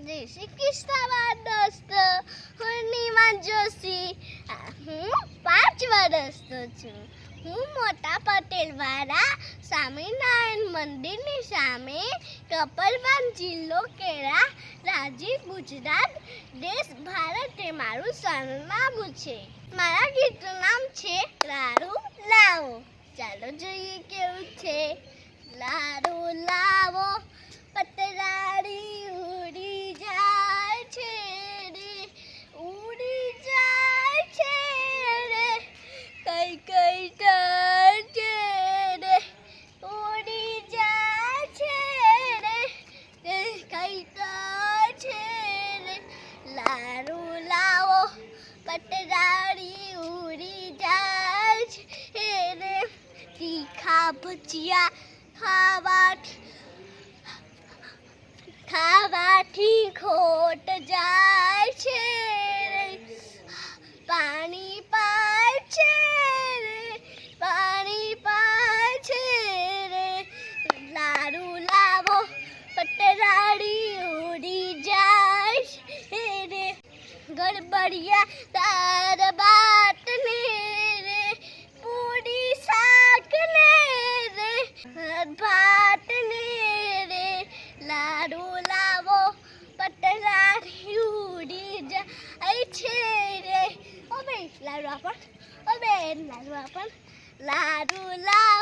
જય શ્રી કૃષ્ણ દોસ્તો, હું નિમા જોશી. હું 5 વર્ષનો છું. હું મોટા પટેલવાળા સ્વામિનારાયણ મંદિરની સામે કપલવાન જિલ્લો કેળા રાજ્ય ગુજરાત દેશ ભારત એ મારું સરનામું છે. મારા ગીતનું નામ છે લાડુ લાવો. ચાલો જોઈએ કેવું છે. લાડુ લાવો પતરાળી ઉડી જાય છે રે, ઉડી જાય છે રે, કઈ કઈ થાય છે રે, ઉડી જાય છે રે, કઈ થાય છે રે. લાડુ લાવો પતરાળી ઉડી જાય છે રે, તીખા ભજીયા ખાવાથી ખોટ જાય છે રે, પાણી પાય છે રે, પાણી પાય છે રે. લાડુ લાવો પતરાળી ઉડી જાય છે રે, ગડબડિયા તાર બાટ ને રે, પૂરી શાક ને રે, ભાત ને રે. લાડુ લાવો પતરાળી ઉડી જાય છે રે. ઓ બેન લાડુ આપણ, ઓ બેન લાડુ આપણ. લાડુ લાવો